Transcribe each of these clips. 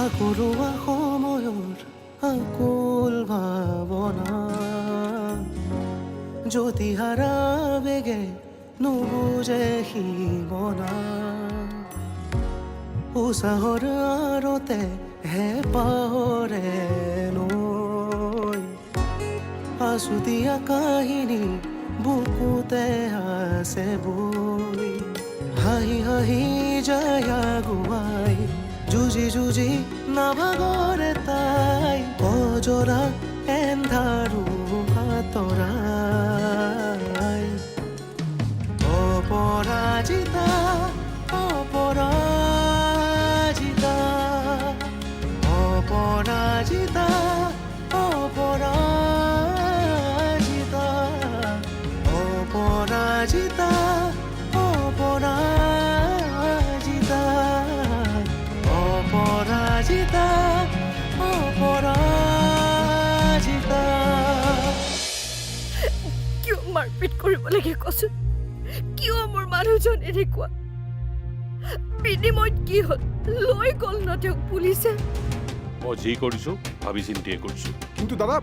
আকৰুৱা সময়ৰ আকুল ভাৱনা জ্যোতিহাৰা বেগে নুবুজে সীমনা উৎসাহৰ আৰতে হেঁপাহৰে নৈ আছুতীয়া কাহিনী বুকুতে আছে বৈ হাঁহি হাঁহি যায় আগুৱাই যুঁজি যুঁজি নাভাগৰে তাই অজৰা এন্ধাৰো আঁতৰাই অপৰাজিতা অপৰাজিতা অপৰাজিতা অপৰাজিতা অপৰাজিতা অপৰাজিতা অপৰাজিতা অপৰাজিতা কিয় মাৰপিট কৰিব লাগে কচোন কিয় মোৰ মানুহজন এনেকুৱা বিনিময়ত কি হ'ল লৈ গ'ল ন তেওঁক পুলিচে মই যি কৰিছোঁ ভাবি চিন্তিয়ে কৰিছোঁ কিন্তু দাদা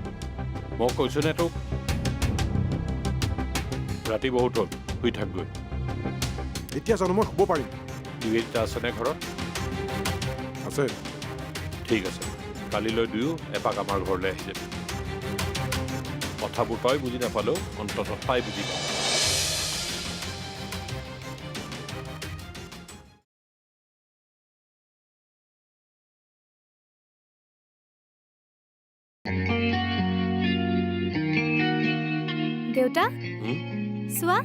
মই কৈছোঁ নে তোক ৰাতি বহুত হ'ল শুই থাকগৈ এতিয়া জানো মই শুব পাৰিম দুইটা আছেনে ঘৰত আছে ঠিক আছে কালিলৈ দুয়ো এপাক আমাৰ ঘৰলৈ আহি যাবি কথাবোৰ তই বুজি নাপালেও অন্ততঃ তাই বুজি পাব দেউতা চোৱা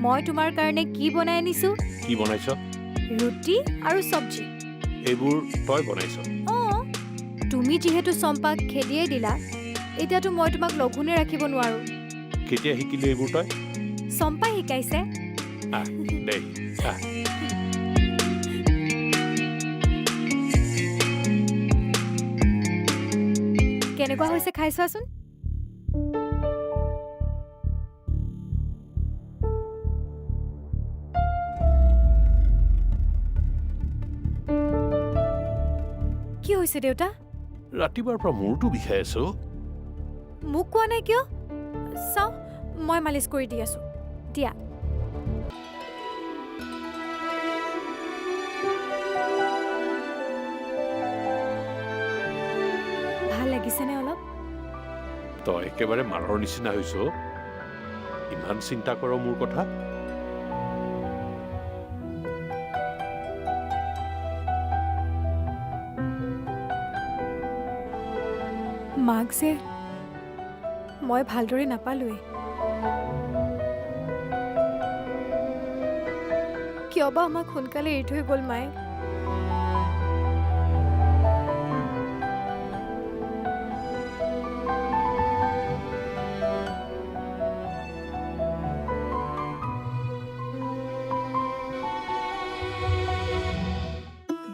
মই তোমাৰ কাৰণে কি বনাই আনিছো কি বনাইছ ৰুটি আৰু চব্জি এইবোৰ তই বনাইছ তুমি যিহেতু চম্পাক খেদিয়ে দিলা এতিয়াতো মই তোমাক লঘোণে ৰাখিব নোৱাৰো কেতিয়া শিকিলি এইবোৰ তই চম্পাই শিকাইছে দে কেনেকুৱা হৈছে খাই চোৱাচোন কি হৈছে দেউতা ৰাতিপুৱাৰ পৰা মূৰটো বিষাই আছো মোক কোৱা নাই কিয় চাওঁ মই মালিচ কৰি দি আছো দিয়া ভাল লাগিছেনে অলপ তই একেবাৰে মাৰৰ নিচিনা হৈছ ইমান চিন্তা কৰ মোৰ কথা মাক যে মই ভালদৰে নাপালোৱে কিয় বা আমাক সোনকালে এৰি থৈ গ'ল মায়ে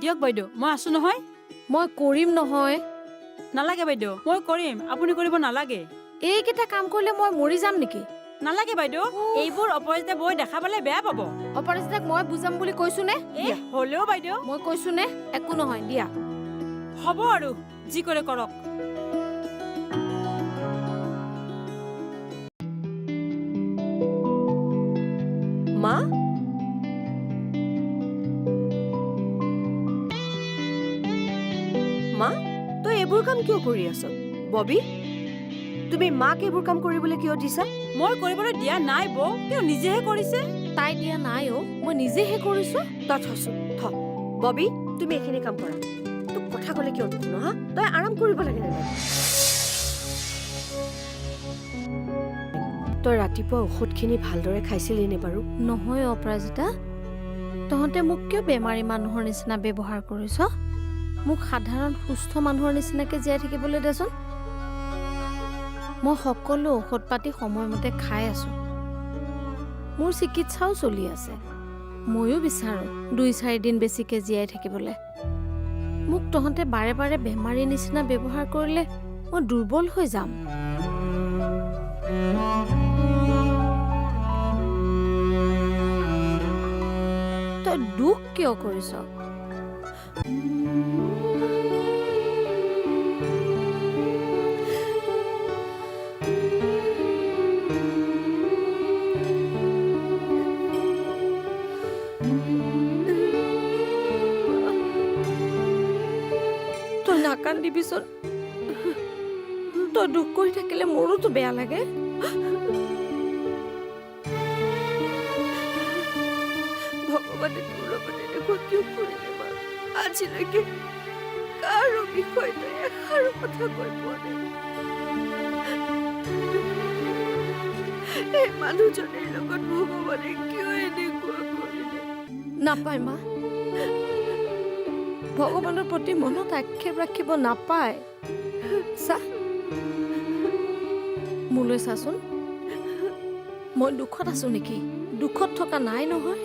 দিয়ক বাইদেউ মই আছো নহয় মই কৰিম নহয় নালাগে বাইদেউ মই কৰিম আপুনি কৰিব নালাগে এইকেইটা কাম কৰিলে মই মৰি যাম নেকি নালাগে বাইদেউ এইবোৰ অপৰাজিতা বৈ দেখা পালে বেয়া পাব অপৰাজিতাক মই বুজাম বুলি কৈছো নে হলেও বাইদেউ মই কৈছো নে একো নহয় দিয়া হ'ব আৰু যি কৰে কৰক মা মা তই এইবোৰ কাম কিয় কৰি আছ ববি তুমি মাক এইবোৰ কাম কৰিবলৈ কিয় দিছা মই কৰিবলৈ দিয়া নাই বৌ তেওঁ নিজেহে কৰিছে তাই দিয়া নাই মই নিজেহে কৰিছো তই থচোন থ ববি তুমি এইখিনি কাম কৰা তোক কথা ক'লে কিয় নুশুন হা তই আৰাম কৰিব লাগে তই ৰাতিপুৱা ঔষধখিনি ভালদৰে খাইছিলি নে বাৰু নহয় অপৰাজিতা তহঁতে মোক কিয় বেমাৰী মানুহৰ নিচিনা ব্যৱহাৰ কৰিছ মোক সাধাৰণ সুস্থ মানুহৰ নিচিনাকে জীয়াই থাকিবলৈ দেচোন মই সকলো ঔষধ পাতি সময়মতে খাই আছো মোৰ চিকিৎসাও চলি আছে ময়ো বিচাৰো 2-4 দিন বেছিকে জীয়াই থাকিবলৈ মোক তহঁতে বাৰে বাৰে বেমাৰী নিচিনা ব্যৱহাৰ কৰিলে মই দুৰ্বল হৈ যাম তই দুখ কিয় কৰিছ নাকান্দিবিচোন তই দুখ কৰি থাকিলে মোৰোতো বেয়া লাগে ভগৱানে তোৰ লগত এনেকুৱা কিয় কৰিলে মা আজিলৈকে কাৰো বিষয়ে তই এষাৰো কথা কৈ পোৱা নাই এই মানুহজনীৰ লগত ভগৱানে কিয় এনেকুৱা কৰিলে নাপায় মা ভগৱানৰ প্ৰতি মনত আক্ষেপ ৰাখিব নাপায় চা মোলৈ চাচোন মই দুখত আছো নেকি দুখত থকা নাই নহয়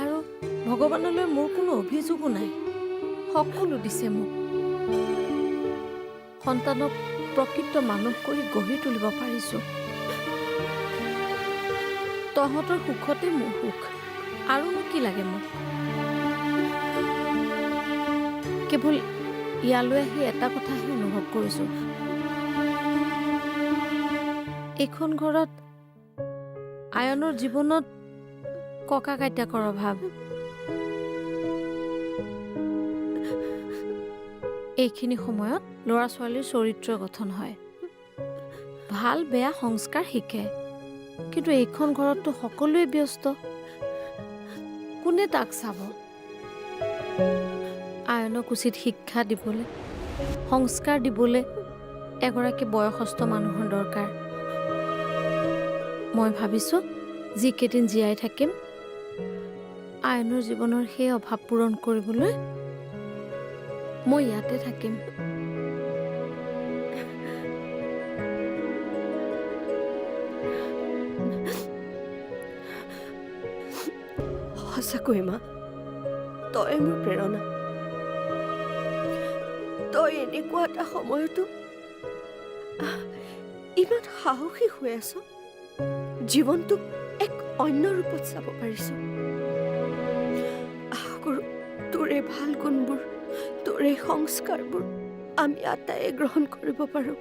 আৰু ভগৱানলৈ মোৰ কোনো অভিযোগো নাই সকলো দিছে মোক সন্তানক প্ৰকৃত মানুহ কৰি গঢ়ি তুলিব পাৰিছো তহঁতৰ সুখতে মোৰ সুখ আৰুনো কি লাগে মোক কেৱল ইয়ালৈ আহি এটা কথাহে অনুভৱ কৰিছো এইখন ঘৰত আয়নৰ জীৱনত ককা আইতাকৰ অভাৱ এইখিনি সময়ত ল'ৰা ছোৱালীৰ চৰিত্ৰ গঠন হয় ভাল বেয়া সংস্কাৰ শিকে কিন্তু এইখন ঘৰততো সকলোৱে ব্যস্ত কোনে তাক চাব আয়নক উচিত শিক্ষা দিবলৈ সংস্কাৰ দিবলৈ এগৰাকী বয়সস্থ মানুহৰ দৰকাৰ মই ভাবিছো যিকেইদিন জীয়াই থাকিম আয়নৰ জীৱনৰ সেই অভাৱ পূৰণ কৰিবলৈ মই ইয়াতে থাকিম সঁচাকৈ মা তই মোৰ প্ৰেৰণা তই এনেকুৱা এটা সময়তো ইমান সাহসী হৈ আছ জীৱনটোক এক অন্য ৰূপত চাব পাৰিছ আশা কৰোঁ তোৰ এই ভাল গুণবোৰ তোৰ এই সংস্কাৰবোৰ আমি আটাইয়ে গ্ৰহণ কৰিব পাৰোঁ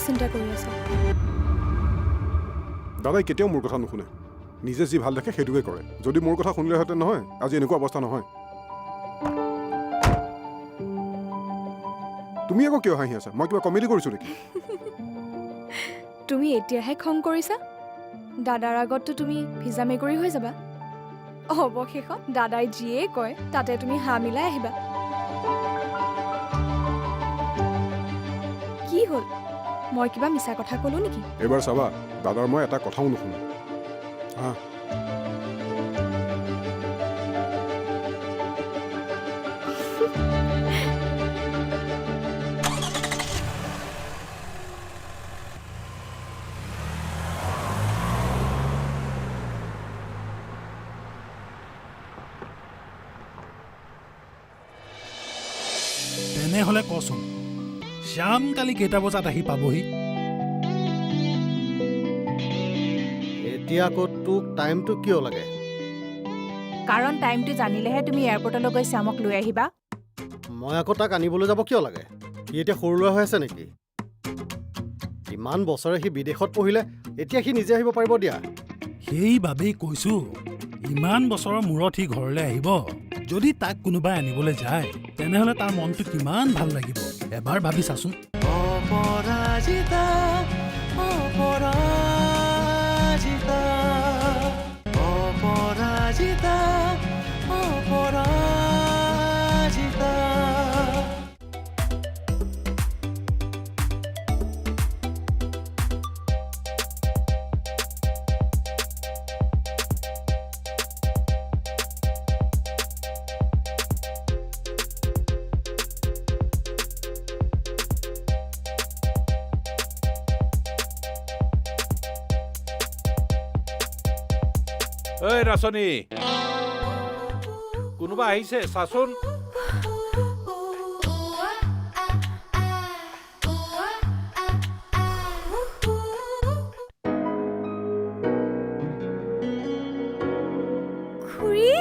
চিন্তা কৰি আছা দাদাই কেতিয়াও মোৰ কথা নুশুনে নিজে যি ভাল দেখে সেইটোকে কৰে যদি মোৰ কথা শুনিলেহেঁতেন নহয় আজি এনেকুৱা অৱস্থা নহয় তুমি আকৌ কিয় হাঁহি আছা মই কিবা কমেডি কৰিছো নেকি তুমি এতিয়াহে খং কৰিছা দাদাৰ আগততো তুমি ভিজা মেকুৰী হৈ যাবা অৱশেষত দাদাই যিয়ে কয় তাতে তুমি হা মিলাই আহিবা কি হ'ল মই কিবা মিছা কথা ক'লো নেকি এবাৰ চাবা দাদাৰ মই এটা কথাও নুশুনো হা তেনেহ'লে কচোন শ্যাম কালি কেইটা বজাত আহি পাবহি এতিয়া আকৌ তোক টাইমটো কিয় লাগে কাৰণ টাইমটো জানিলেহে তুমি এয়াৰপৰ্টলৈ গৈ শ্যামক লৈ আহিবা মই আকৌ তাক আনিবলৈ যাব কিয় লাগে সি এতিয়া সৰু ল'ৰা হৈ আছে নেকি ইমান বছৰে সি বিদেশত পঢ়িলে এতিয়া সি নিজে আহিব পাৰিব দিয়া সেইবাবেই কৈছো ইমান বছৰৰ মূৰত সি ঘৰলৈ আহিব যদি তাক কোনোবাই আনিবলৈ যায় তেনেহ'লে তাৰ মনটো কিমান ভাল লাগিব এবাৰ ভাবি চাচোন অপৰাজিতা অপৰাজিতা ঐ ৰাচনী কোনোবা আহিছে চাচোন খুৰী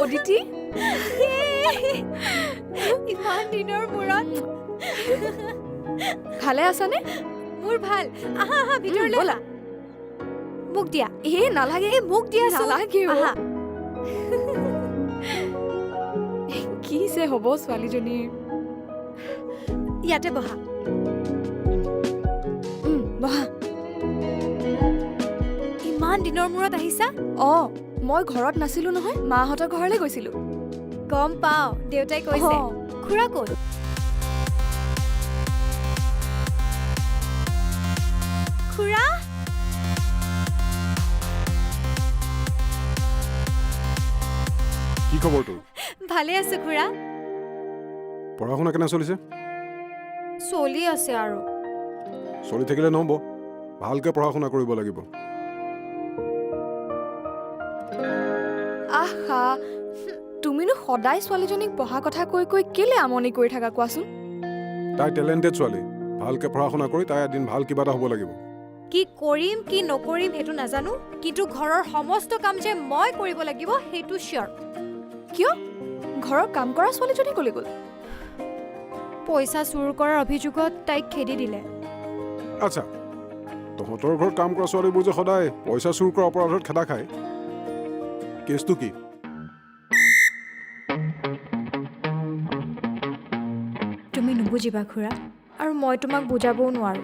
অদিতি ইমান দিনৰ মূৰত ভালে আছানে? মোৰ ভাল আহা আহা ভিতৰলৈ ব'লা মোক দিয়া নালাগে মোক দিয়া নালাগে আহা কি যে হ'ব ছোৱালীজনীৰ ইয়াতে বহা বহা ইমান দিনৰ মূৰত আহিছা মই ঘৰত নাছিলো নহয় মাহঁতৰ ঘৰলৈ গৈছিলো গম পাওঁ দেউতাই কৈছে অ। খুৰা ক'ত খুৰা কি খবৰ তোৰ? ভালে আছো খুৰা পঢ়া শুনা কেনে চলিছে? চলি আছে আৰু চলি থাকিলে নহ'ব, ভালকৈ পঢ়া শুনা কৰিব লাগিব। আহা তুমিনো সদায় ছোৱালীজনীক পঢ়া কথা কৈ কৈ কেলে আমনি কৰি থাকা কোৱাচোন? তাই টেলেণ্টেড ছোৱালী, ভালকৈ পঢ়া শুনা কৰি তাই এদিন ভাল কিবা এটা হ'ব লাগিব। কি কৰিম কি নকৰিম সেইটো নাজানো কিন্তু ঘৰৰ সমস্ত কাম যে মই কৰিব লাগিব সেইটো চিয়ৰ কিয় ঘৰৰ কাম কৰা ছোৱালীজনী ক'লে গ'ল? পইচা চুৰ কৰাৰ অভিযোগত তাইক খেদি দিলে আচ্ছা, তহঁতৰ ঘৰত কাম কৰা ছোৱালীবোৰ যে সদায় পইচা চুৰ কৰা অপৰাধত খেদা খায়, কেছটো কি? তুমি নুবুজিবা খুৰা আৰু মই তোমাক বুজাবও নোৱাৰো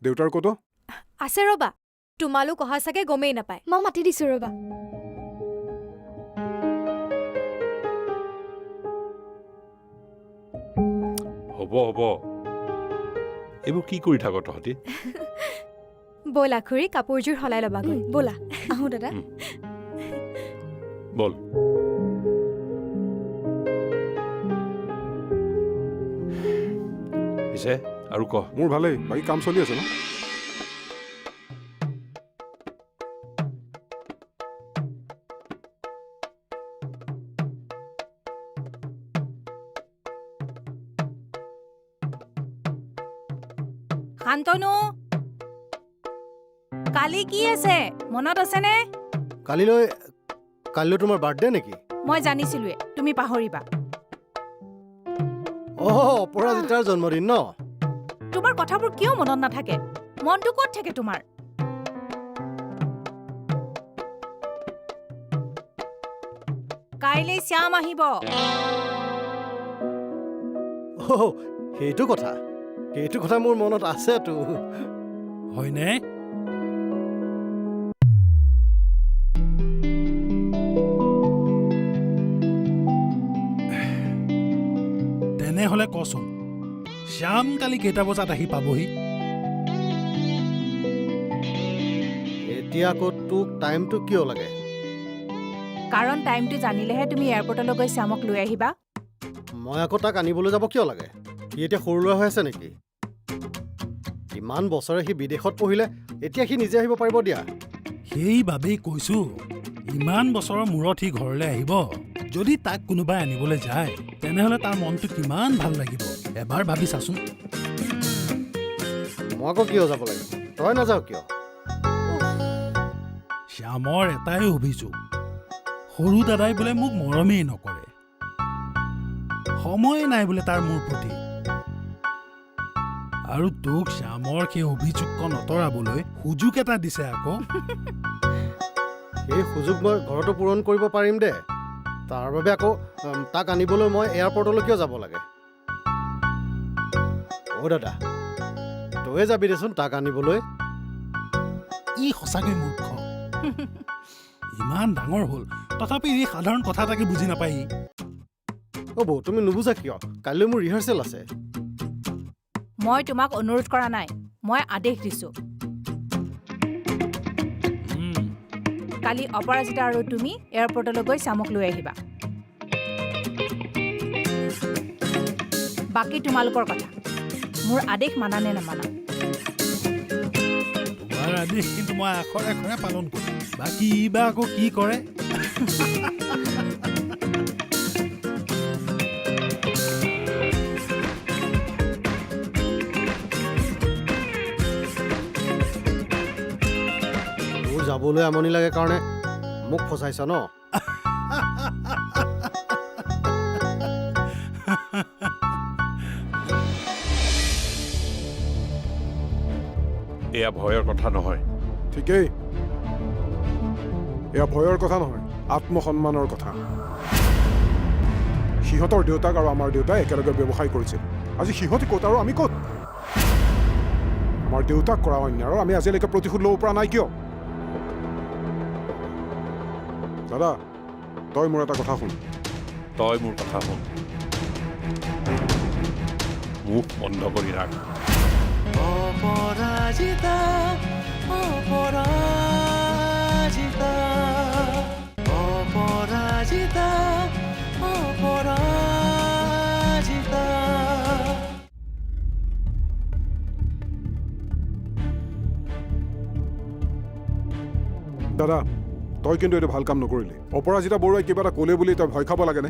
দেউতাৰ ক'তো? আছে ৰবা তোমালোক অহা চাগে গমেই নাপায় মই মাতি দিছো ৰবা হ'ব হ'ব এইবোৰ কি কৰি থাক তহঁতি ব'লা খুৰী কাপোৰযোৰ সলাই ল'বাগৈ ব'লা আহো দাদা বল পিছে আৰু ক মোৰ ভালেই, বাকী কাম চলি আছে ন? শান্তনু কালি কি আছে মনত আছেনে? কালিলৈ তোমাৰ বাৰ্থডে নেকি? মই জানিছিলোৱে তুমি পাহৰিবা অপৰাজিতাৰ জন্মদিন ন? তোমাৰ কথাবোৰ কিয় মনত নাথাকে? মনটো ক'ত থাকে তোমাৰ? কাইলৈ শ্যাম আহিব সেইটো কথা মোৰ মনত আছেতো। হয়নে? তেনেহ'লে কচোন শ্যাম কালি কেইটা বজাত আহি পাবহি? এতিয়া আকৌ তোক টাইমটো কিয় লাগে? কাৰণ টাইমটো জানিলেহে তুমি এয়াৰপৰ্টলৈ গৈ শ্যামক লৈ আহিবা। মই আকৌ তাক আনিবলৈ যাব কিয় লাগে? সি এতিয়া সৰু ল'ৰা হৈ আছে নেকি? ইমান বছৰে সি বিদেশত পঢ়িলে, এতিয়া সি নিজে আহিব পাৰিব দিয়া। সেইবাবেই কৈছো ইমান বছৰৰ মূৰত সি ঘৰলৈ আহিব। যদি তাক কোনোবাই আনিবলৈ যায় তেনেহ'লে তাৰ মনটো কিমান ভাল লাগিব এবাৰ ভাবি চাচোন। মই আকৌ কিয় যাব লাগিব? তই নাযাৱ কিয়? শ্যামৰ এটাই অভিযোগ, সৰু দাদাই বোলে মোক মৰমেই নকৰে, সময় নাই বোলে তাৰ মোৰ প্ৰতি। আৰু তোক শ্যামৰ সেই অভিযোগকণ আঁতৰাবলৈ সুযোগ এটা দিছে আকৌ। সেই সুযোগ মই ঘৰতো পূৰণ কৰিব পাৰিম দে। তাৰ বাবে আকৌ তাক আনিবলৈ মই এয়াৰপৰ্টলৈ কিয় যাব লাগে? দাদা তয়ে যাবি দেচোন তাক আনিবলৈ। ই সঁচাকৈ মূৰ্খ। ইমান ডাঙৰ হ'ল তথাপি এই সাধাৰণ কথা এটাকে বুজি নাপায়। বৌ তুমি নুবুজা কিয়? কাইলৈ মোৰ ৰিহাৰ্চেল আছে। মই তোমাক অনুৰোধ কৰা নাই, মই আদেশ দিছো। কালি অপৰাজিতা আৰু তুমি এয়াৰপৰ্টলৈ গৈ শ্যামক লৈ আহিবা। বাকী তোমালোকৰ কথা, মোৰ আদেশ মানা নে নামানা? তোমাৰ আদেশ কিন্তু মই আখৰে আখৰে পালন কৰিম বাকী ই বা আকৌ কি কৰে মোৰ যাবলৈ আমনি লাগে কাৰণে মোক ফচাইছা ন এয়া ভয়ৰ কথা নহয় ঠিকেই এয়া ভয়ৰ কথা নহয় আত্মসন্মানৰ কথা সিহঁতৰ দেউতাক আৰু আমাৰ দেউতাই একেলগে ব্যৱসায় কৰিছিল আজি সিহঁতি ক'ত আৰু আমি ক'ত আমাৰ দেউতাক কৰা অন্যায়ৰ আমি আজিলৈকে প্ৰতিশোধ ল'ব পৰা নাই কিয় দাদা তই মোৰ এটা কথা শুন তই মোৰ কথা শুন মুখ বন্ধ কৰি ৰাখ অপৰাজিতা অপৰাজিতা অপৰাজিতা অপৰাজিতা দাদা তই কিন্তু এইটো ভাল কাম নকৰিলি অপৰাজিতা বৰুৱাই কিবা এটা ক'লে বুলি তই ভয় খাব লাগেনে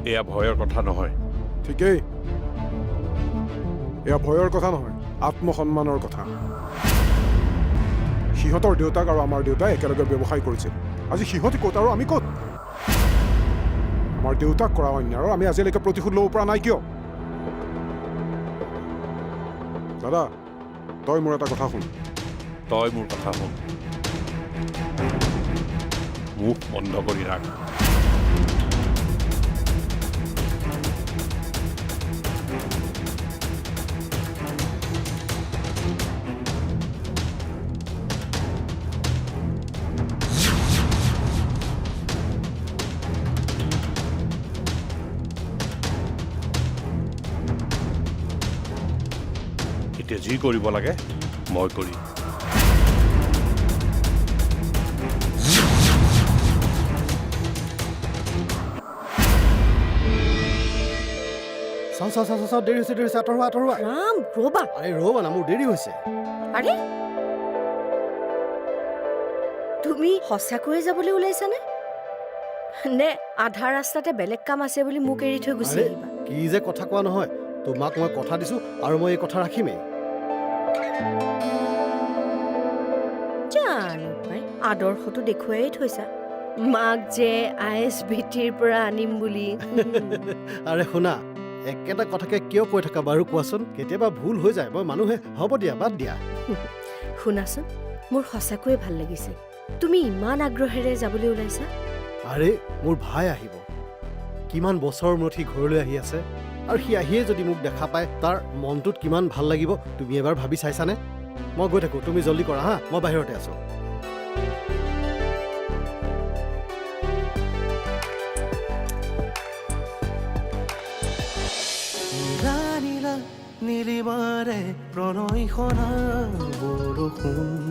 এয়া ভয়ৰ কথা নহয় ঠিকেই এয়া ভয়ৰ কথা নহয় আত্মসন্মানৰ কথা সিহঁতৰ দেউতাক আৰু আমাৰ দেউতাই একেলগে ব্যৱসায় কৰিছিল আজি সিহঁতি ক'ত আৰু আমি ক'ত আমাৰ দেউতাক কৰা অন্যায়ৰ আমি আজিলৈকে প্ৰতিশোধ ল'ব পৰা নাই কিয় দাদা তই মোৰ এটা কথা শুন তই মোৰ কথা শুন মুখ বন্ধ কৰি ৰাখ এতিয়া যি কৰিব লাগে মই কৰিম চাওঁ দেৰি হৈছে আঁতৰোৱা ৰাম ৰ'বা আৰে ৰ'বা না মোৰ দেৰি হৈছে আৰে তুমি সঁচাকৈয়ে যাবলৈ ওলাইছানে নে আধা ৰাস্তাতে বেলেগ কাম আছে বুলি মোক এৰি থৈ গুচি আৰে, আহিবা কি যে কথা কোৱা নহয় তোমাক মই কথা দিছো আৰু মই এই কথা ৰাখিমেই জানো পাই আদৰ্শটো দেখুৱাই থৈছা মাক যে ISBTৰ পৰা আনিম বুলি আৰে শুনা একেটা কথাকে কিয় কৈ থাকা বাৰু কোৱাচোন কেতিয়াবা ভুল হৈ যায় মই মানুহে হ'ব দিয়া বাদ দিয়া শুনাচোন মোৰ সঁচাকৈয়ে ভাল লাগিছে তুমি ইমান আগ্ৰহেৰে যাবলৈ ওলাইছা আৰে মোৰ ভাই আহিব কিমান বছৰৰ মূৰত সি ঘৰলৈ আহি আছে আৰু সি আহিয়ে যদি মোক দেখা পায় তাৰ মনটোত কিমান ভাল লাগিব তুমি এবাৰ ভাবি চাইছানে মই গৈ থাকোঁ তুমি জল্দি কৰা হা মই বাহিৰতে আছোঁ নীলা নীলিমাৰে প্ৰণয়খনা বৰষুণ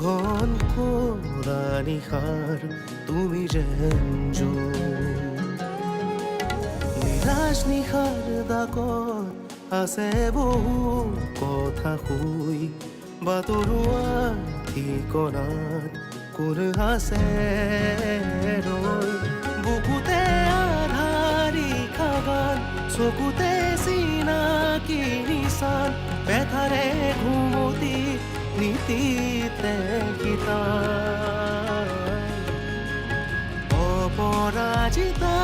ঘন কৰা নিশাৰ তুমি যেন নিৰাশ নিশাৰ দাকত আছে বহু কথা শুই বাতৰুৱা ঠিকনাত কোন আছে ৰৈ বুকুতে আধাৰি খাগান চকুতে চিনাকি নিচান বেথাৰে ঘুমতি নীতিতে গীতা অপৰাজিতা